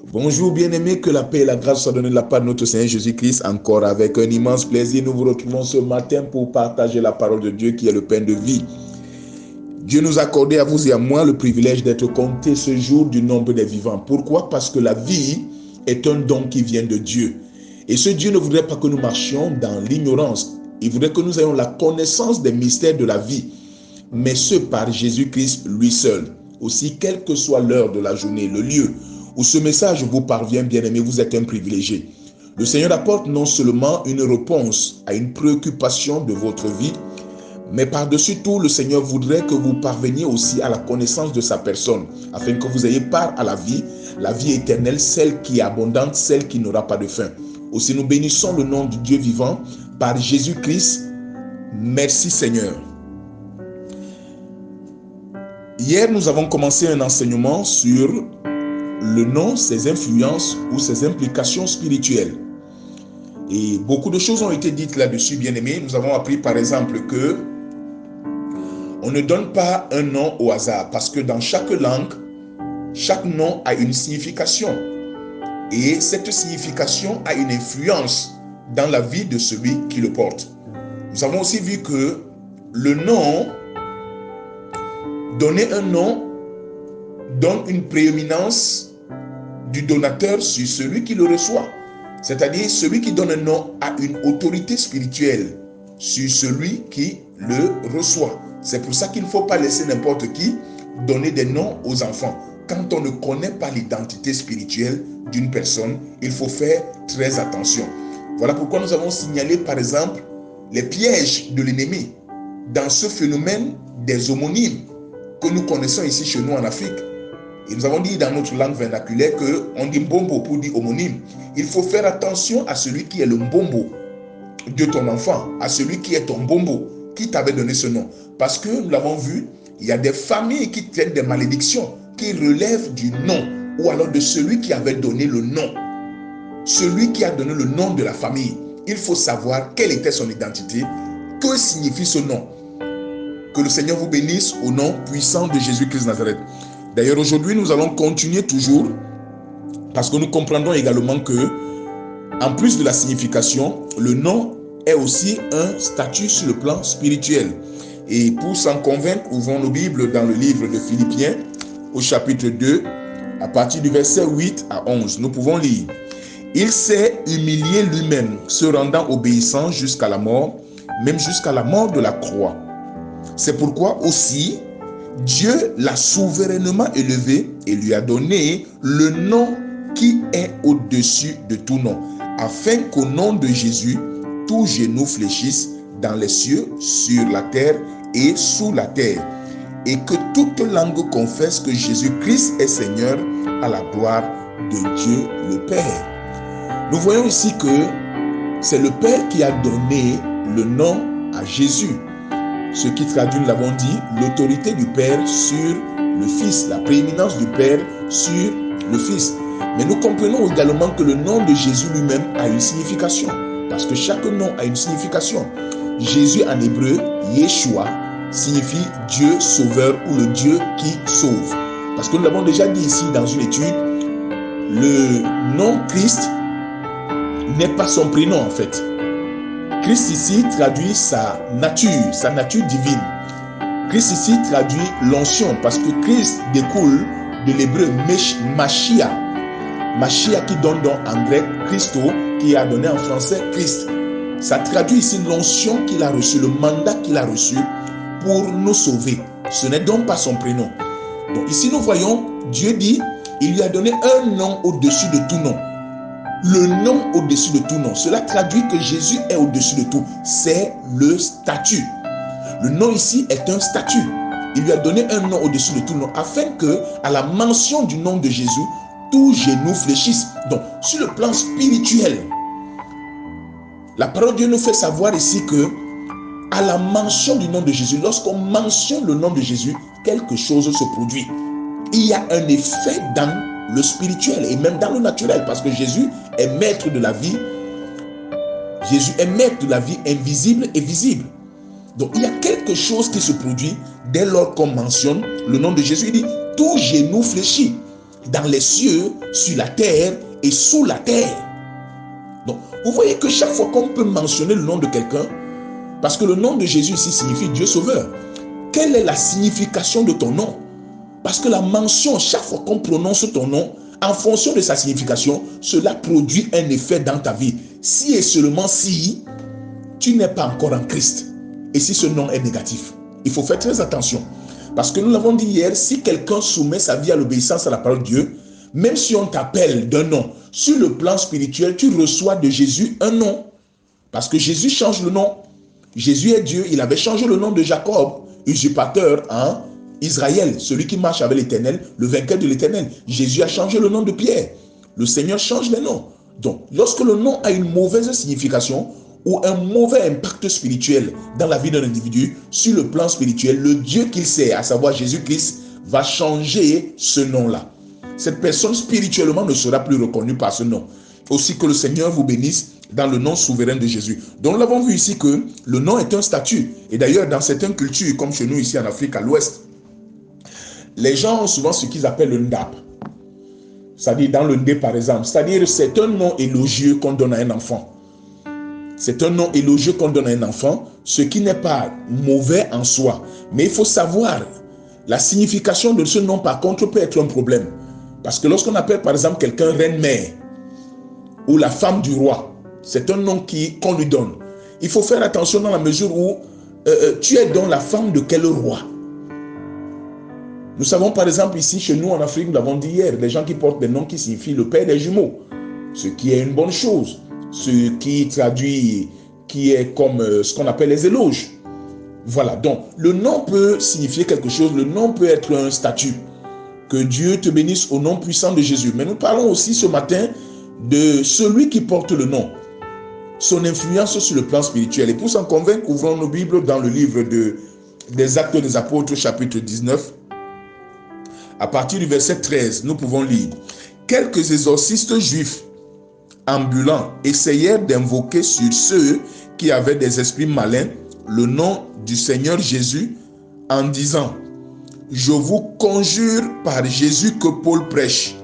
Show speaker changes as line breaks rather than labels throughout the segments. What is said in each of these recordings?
Bonjour bien-aimés, que la paix et la grâce soient données de la part de notre Seigneur Jésus-Christ. Encore avec un immense plaisir, nous vous retrouvons ce matin pour partager la parole de Dieu qui est le pain de vie. Dieu nous a accordé à vous et à moi le privilège d'être comptés ce jour du nombre des vivants. Pourquoi? Parce que la vie est un don qui vient de Dieu. Et ce Dieu ne voudrait pas que nous marchions dans l'ignorance. Il voudrait que nous ayons la connaissance des mystères de la vie, mais ce par Jésus-Christ lui seul. Aussi, quelle que soit l'heure de la journée, le lieu où ce message vous parvient, bien-aimé, vous êtes un privilégié. Le Seigneur apporte non seulement une réponse à une préoccupation de votre vie, mais par-dessus tout, le Seigneur voudrait que vous parveniez aussi à la connaissance de sa personne, afin que vous ayez part à la vie éternelle, celle qui est abondante, celle qui n'aura pas de fin. Aussi, nous bénissons le nom du Dieu vivant par Jésus-Christ. Merci Seigneur. Hier, nous avons commencé un enseignement sur le nom, ses influences ou ses implications spirituelles. Et beaucoup de choses ont été dites là-dessus, bien-aimés. Nous avons appris par exemple que on ne donne pas un nom au hasard, parce que dans chaque langue, chaque nom a une signification. Et cette signification a une influence dans la vie de celui qui le porte. Nous avons aussi vu que le nom, donner un nom, donne une prééminence du donateur sur celui qui le reçoit. C'est-à-dire, celui qui donne un nom a une autorité spirituelle sur celui qui le reçoit. C'est pour ça qu'il ne faut pas laisser n'importe qui donner des noms aux enfants. Quand on ne connaît pas l'identité spirituelle d'une personne, il faut faire très attention. Voilà pourquoi nous avons signalé, par exemple, les pièges de l'ennemi dans ce phénomène des homonymes que nous connaissons ici chez nous en Afrique. Et nous avons dit dans notre langue vernaculaire qu'on dit mbombo pour dire homonyme. Il faut faire attention à celui qui est le mbombo de ton enfant, à celui qui est ton mbombo, qui t'avait donné ce nom. Parce que nous l'avons vu, il y a des familles qui tiennent des malédictions qui relèvent du nom ou alors de celui qui avait donné le nom. Celui qui a donné le nom de la famille. Il faut savoir quelle était son identité, que signifie ce nom. Que le Seigneur vous bénisse au nom puissant de Jésus-Christ de Nazareth. D'ailleurs, aujourd'hui, nous allons continuer toujours parce que nous comprendrons également que, en plus de la signification, le nom est aussi un statut sur le plan spirituel. Et pour s'en convaincre, ouvrons nos Bibles dans le livre de Philippiens, au chapitre 2, à partir du verset 8 à 11. Nous pouvons lire. Il s'est humilié lui-même, se rendant obéissant jusqu'à la mort, même jusqu'à la mort de la croix. C'est pourquoi aussi, Dieu l'a souverainement élevé et lui a donné le nom qui est au-dessus de tout nom, afin qu'au nom de Jésus, tout genou fléchisse dans les cieux, sur la terre et sous la terre, et que toute langue confesse que Jésus-Christ est Seigneur, à la gloire de Dieu le Père. Nous voyons ici que c'est le Père qui a donné le nom à Jésus. Ce qui traduit, nous l'avons dit, l'autorité du Père sur le Fils, la prééminence du Père sur le Fils. Mais nous comprenons également que le nom de Jésus lui-même a une signification, parce que chaque nom a une signification. Jésus en hébreu, Yeshua, signifie Dieu sauveur ou le Dieu qui sauve. Parce que nous l'avons déjà dit ici dans une étude, le nom Christ n'est pas son prénom en fait. Christ ici traduit sa nature divine. Christ ici traduit l'onction, parce que Christ découle de l'hébreu Mashiach. Mashiach qui donne donc en grec Christo, qui a donné en français Christ. Ça traduit ici l'onction qu'il a reçue, le mandat qu'il a reçu pour nous sauver. Ce n'est donc pas son prénom. Donc ici nous voyons, Dieu dit, il lui a donné un nom au-dessus de tout nom. Le nom au-dessus de tout nom. Cela traduit que Jésus est au-dessus de tout. C'est le statut. Le nom ici est un statut. Il lui a donné un nom au-dessus de tout nom, afin que, à la mention du nom de Jésus, tout genou fléchisse. Donc, sur le plan spirituel, la parole de Dieu nous fait savoir ici que, à la mention du nom de Jésus, lorsqu'on mentionne le nom de Jésus, quelque chose se produit. Il y a un effet dans le spirituel et même dans le naturel, parce que Jésus est maître de la vie. Jésus est maître de la vie invisible et visible. Donc il y a quelque chose qui se produit dès lors qu'on mentionne le nom de Jésus. Il dit tout genou fléchit. dans les cieux, sur la terre et sous la terre. Donc, vous voyez que chaque fois qu'on peut mentionner le nom de quelqu'un, parce que le nom de Jésus ici signifie Dieu sauveur. Quelle est la signification de ton nom? Parce que la mention, chaque fois qu'on prononce ton nom, en fonction de sa signification, cela produit un effet dans ta vie. Si et seulement si tu n'es pas encore en Christ, et si ce nom est négatif. Il faut faire très attention. Parce que nous l'avons dit hier, si quelqu'un soumet sa vie à l'obéissance à la parole de Dieu, même si on t'appelle d'un nom, sur le plan spirituel, tu reçois de Jésus un nom. Parce que Jésus change le nom. Jésus est Dieu. Il avait changé le nom de Jacob, usurpateur, en Israël, celui qui marche avec l'Éternel, le vainqueur de l'Éternel. Jésus a changé le nom de Pierre. Le Seigneur change les noms. Donc, lorsque le nom a une mauvaise signification ou un mauvais impact spirituel dans la vie d'un individu, sur le plan spirituel, le Dieu qu'il sait, à savoir Jésus-Christ, va changer ce nom-là. Cette personne spirituellement ne sera plus reconnue par ce nom. Aussi que le Seigneur vous bénisse dans le nom souverain de Jésus. Donc nous l'avons vu ici que le nom est un statut. Et d'ailleurs, dans certaines cultures, comme chez nous ici en Afrique, à l'ouest, les gens ont souvent ce qu'ils appellent le ndap. C'est-à-dire dans le ndé par exemple. C'est-à-dire c'est un nom élogieux qu'on donne à un enfant. C'est un nom élogieux qu'on donne à un enfant, ce qui n'est pas mauvais en soi. Mais il faut savoir, la signification de ce nom par contre peut être un problème. Parce que lorsqu'on appelle par exemple quelqu'un reine-mère ou la femme du roi, c'est un nom qu'on lui donne. Il faut faire attention dans la mesure où tu es donc la femme de quel roi? Nous savons par exemple ici chez nous en Afrique, nous l'avons dit hier, les gens qui portent des noms qui signifient le père des jumeaux, ce qui est une bonne chose, ce qui traduit, qui est comme ce qu'on appelle les éloges. Voilà, donc le nom peut signifier quelque chose, le nom peut être un statut. Que Dieu te bénisse au nom puissant de Jésus. Mais nous parlons aussi ce matin de celui qui porte le nom, son influence sur le plan spirituel. Et pour s'en convaincre, ouvrons nos Bibles dans le livre des Actes des Apôtres, chapitre 19. À partir du verset 13, nous pouvons lire. Quelques exorcistes juifs ambulants essayèrent d'invoquer sur ceux qui avaient des esprits malins le nom du Seigneur Jésus en disant: je vous conjure par Jésus que Paul prêche.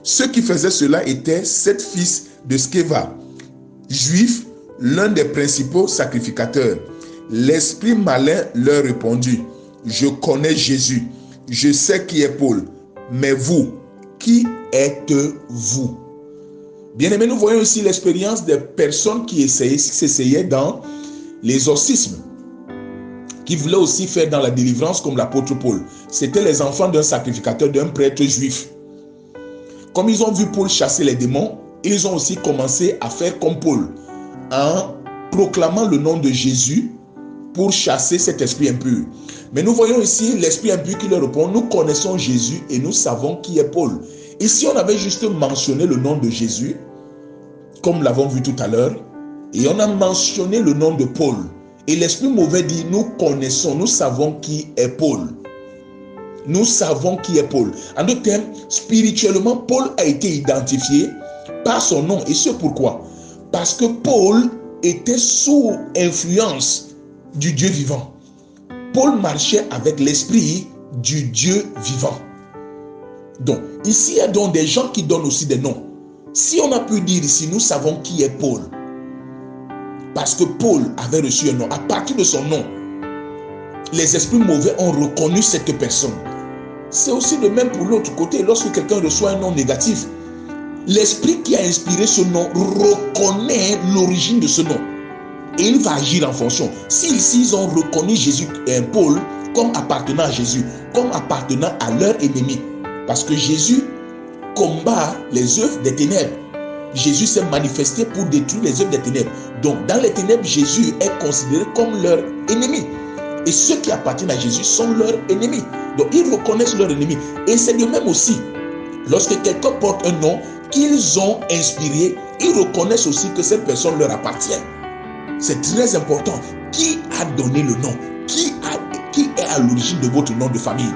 Ceux qui faisaient cela étaient 7 fils de Sceva, juifs, l'un des principaux sacrificateurs. L'esprit malin leur répondit: je connais Jésus, je sais qui est Paul, mais vous, qui êtes-vous? Bien-aimés, nous voyons ici l'expérience des personnes qui s'essayaient dans l'exorcisme, qui voulaient aussi faire dans la délivrance comme l'apôtre Paul. C'était les enfants d'un sacrificateur, d'un prêtre juif. Comme ils ont vu Paul chasser les démons, ils ont aussi commencé à faire comme Paul, en proclamant le nom de Jésus pour chasser cet esprit impur. Mais nous voyons ici l'esprit impur qui leur répond: nous connaissons Jésus et nous savons qui est Paul. Et si on avait juste mentionné le nom de Jésus, comme l'avons vu tout à l'heure, et on a mentionné le nom de Paul, et l'esprit mauvais dit: nous connaissons, nous savons qui est Paul. Nous savons qui est Paul. En d'autres termes, spirituellement, Paul a été identifié par son nom. Et c'est pourquoi? Parce que Paul était sous influence du Dieu vivant. Paul marchait avec l'esprit du Dieu vivant. Donc, ici, il y a donc des gens qui donnent aussi des noms. Si on a pu dire ici, nous savons qui est Paul, parce que Paul avait reçu un nom. À partir de son nom, les esprits mauvais ont reconnu cette personne. C'est aussi de même pour l'autre côté. Lorsque quelqu'un reçoit un nom négatif, l'esprit qui a inspiré ce nom reconnaît l'origine de ce nom. Et il va agir en fonction. S'ils ont reconnu Jésus et Paul comme appartenant à Jésus, comme appartenant à leur ennemi, parce que Jésus combat les œuvres des ténèbres. Jésus s'est manifesté pour détruire les œuvres des ténèbres. Donc, dans les ténèbres, Jésus est considéré comme leur ennemi. Et ceux qui appartiennent à Jésus sont leurs ennemis. Donc, ils reconnaissent leurs ennemis. Et c'est de même aussi, lorsque quelqu'un porte un nom qu'ils ont inspiré, ils reconnaissent aussi que cette personne leur appartient. C'est très important. Qui a donné le nom? Qui est à l'origine de votre nom de famille?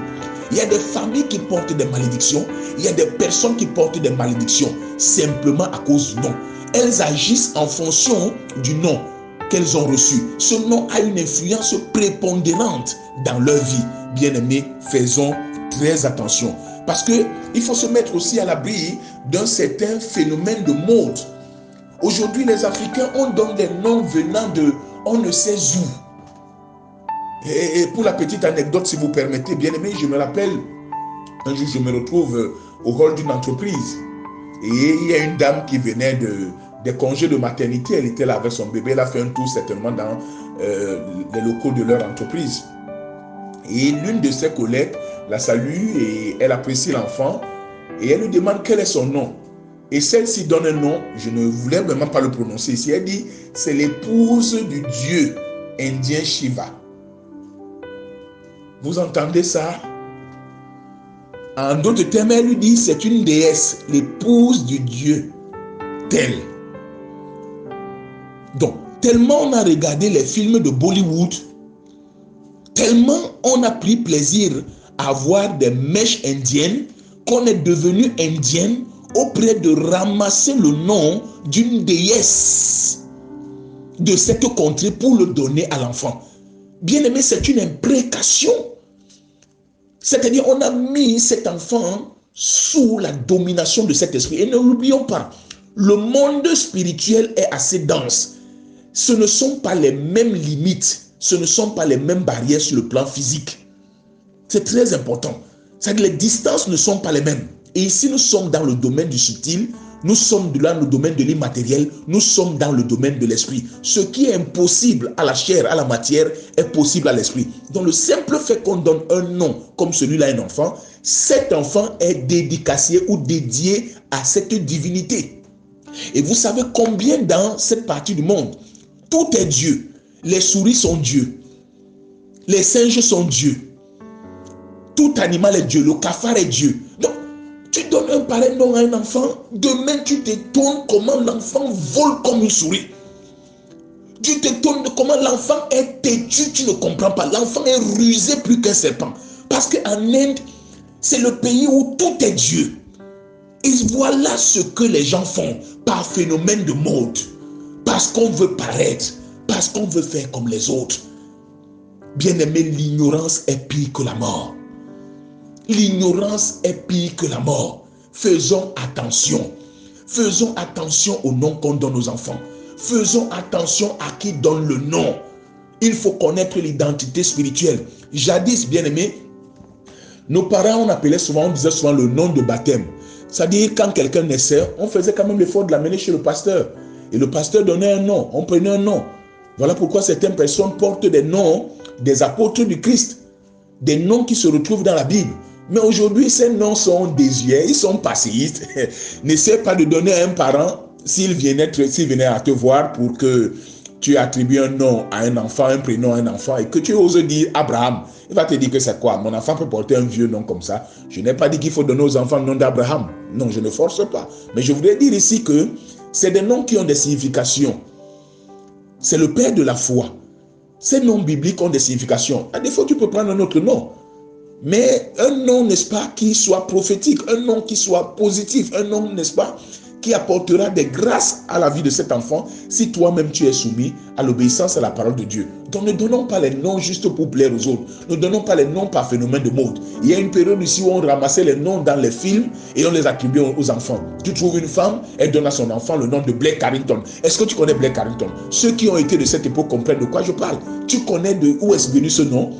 Il y a des familles qui portent des malédictions. Il y a des personnes qui portent des malédictions simplement à cause du nom. Elles agissent en fonction du nom qu'elles ont reçu. Ce nom a une influence prépondérante dans leur vie. Bien-aimés, faisons très attention. Parce qu'il faut se mettre aussi à l'abri d'un certain phénomène de mode. Aujourd'hui, les Africains, on donne des noms venant de on ne sait où. Et pour la petite anecdote, si vous permettez, bien aimé, je me rappelle, un jour je me retrouve au hall d'une entreprise. Et il y a une dame qui venait des congés de maternité, elle était là avec son bébé, elle a fait un tour certainement dans les locaux de leur entreprise. Et l'une de ses collègues la salue et elle apprécie l'enfant et elle lui demande quel est son nom. Et celle-ci donne un nom, je ne voulais vraiment pas le prononcer ici, elle dit c'est l'épouse du dieu indien Shiva. Vous entendez ça? En d'autres termes, elle lui dit c'est une déesse, l'épouse du dieu tel. Donc, tellement on a regardé les films de Bollywood, tellement on a pris plaisir à voir des mèches indiennes qu'on est devenu indienne auprès de ramasser le nom d'une déesse de cette contrée pour le donner à l'enfant. Bien aimé, c'est une imprécation. C'est-à-dire, on a mis cet enfant sous la domination de cet esprit. Et ne l'oublions pas, le monde spirituel est assez dense. Ce ne sont pas les mêmes limites, ce ne sont pas les mêmes barrières sur le plan physique. C'est très important. C'est-à-dire que les distances ne sont pas les mêmes. Et ici, nous sommes dans le domaine du subtil, nous sommes dans le domaine de l'immatériel, nous sommes dans le domaine de l'esprit. Ce qui est impossible à la chair, à la matière, est possible à l'esprit. Donc le simple fait qu'on donne un nom comme celui-là à un enfant, cet enfant est dédicacé ou dédié à cette divinité. Et vous savez combien dans cette partie du monde, tout est Dieu. Les souris sont Dieu. Les singes sont Dieu. Tout animal est Dieu. Le cafard est Dieu. Donc, tu donnes un pareil nom à un enfant, demain tu t'étonnes comment l'enfant vole comme une souris. Tu t'étonnes de comment l'enfant est têtu, tu ne comprends pas. L'enfant est rusé plus qu'un serpent. Parce qu'en Inde, c'est le pays où tout est Dieu. Et voilà ce que les gens font par phénomène de mode. Parce qu'on veut paraître, parce qu'on veut faire comme les autres. Bien-aimé, l'ignorance est pire que la mort. L'ignorance est pire que la mort. Faisons attention. Faisons attention au nom qu'on donne aux enfants. Faisons attention à qui donne le nom. Il faut connaître l'identité spirituelle. Jadis, bien-aimé, nos parents, on disait souvent le nom de baptême. C'est-à-dire, quand quelqu'un naissait, on faisait quand même l'effort de l'amener chez le pasteur. Et le pasteur donnait un nom, on prenait un nom. Voilà pourquoi certaines personnes portent des noms des apôtres du Christ. Des noms qui se retrouvent dans la Bible. Mais aujourd'hui, ces noms sont désuets, ils sont passéistes. N'essaie pas de donner à un parent, s'il venait à te voir pour que tu attribues un nom à un enfant, un prénom à un enfant, et que tu oses dire Abraham. Il va te dire que c'est quoi? Mon enfant peut porter un vieux nom comme ça. Je n'ai pas dit qu'il faut donner aux enfants le nom d'Abraham. Non, je ne force pas. Mais je voudrais dire ici que c'est des noms qui ont des significations. C'est le père de la foi. Ces noms bibliques ont des significations. À défaut, tu peux prendre un autre nom. Mais un nom, n'est-ce pas, qui soit prophétique, un nom qui soit positif, un nom, n'est-ce pas, qui apportera des grâces à la vie de cet enfant si toi-même tu es soumis à l'obéissance à la parole de Dieu. Donc ne donnons pas les noms juste pour plaire aux autres. Ne donnons pas les noms par phénomène de mode. Il y a une période ici où on ramassait les noms dans les films et on les attribuait aux enfants. Tu trouves une femme, elle donne à son enfant le nom de Blake Carrington. Est-ce que tu connais Blake Carrington? Ceux qui ont été de cette époque comprennent de quoi je parle. Tu connais de où est venu ce nom?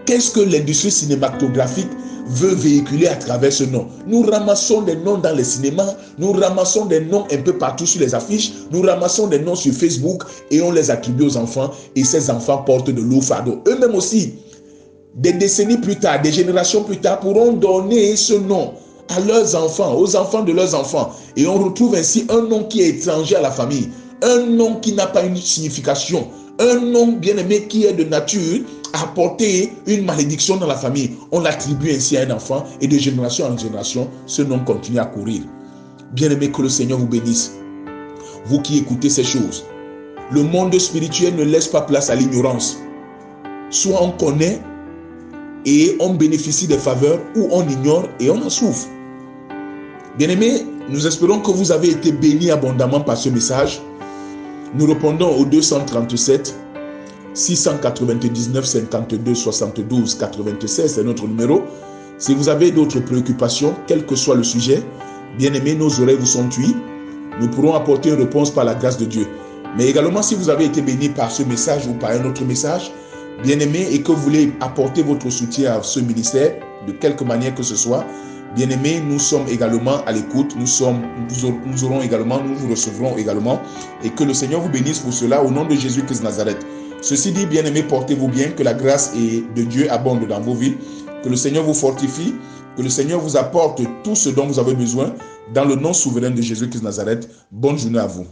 Qu'est-ce que l'industrie cinématographique veut véhiculer à travers ce nom? Nous ramassons des noms dans les cinémas, nous ramassons des noms un peu partout sur les affiches, nous ramassons des noms sur Facebook et on les attribue aux enfants et ces enfants portent de lourds fardeaux. Eux-mêmes aussi, des décennies plus tard, des générations plus tard, pourront donner ce nom à leurs enfants, aux enfants de leurs enfants. Et on retrouve ainsi un nom qui est étranger à la famille, un nom qui n'a pas une signification, un nom bien aimé qui est de nature à porter une malédiction dans la famille. On l'attribue ainsi à un enfant et de génération en génération, ce nom continue à courir. Bien aimé, que le Seigneur vous bénisse. Vous qui écoutez ces choses, le monde spirituel ne laisse pas place à l'ignorance. Soit on connaît et on bénéficie des faveurs, ou on ignore et on en souffre. Bien aimé, nous espérons que vous avez été bénis abondamment par ce message. Nous répondons au 237 699 52 72 96, c'est notre numéro. Si vous avez d'autres préoccupations, quel que soit le sujet, bien-aimés, nos oreilles vous sont tuies. Nous pourrons apporter une réponse par la grâce de Dieu. Mais également, si vous avez été béni par ce message ou par un autre message, bien-aimés, et que vous voulez apporter votre soutien à ce ministère, de quelque manière que ce soit, bien-aimés, nous sommes également à l'écoute, nous vous recevrons également, et que le Seigneur vous bénisse pour cela au nom de Jésus-Christ de Nazareth. Ceci dit, bien-aimés, portez-vous bien, que la grâce de Dieu abonde dans vos vies, que le Seigneur vous fortifie, que le Seigneur vous apporte tout ce dont vous avez besoin, dans le nom souverain de Jésus-Christ de Nazareth. Bonne journée à vous.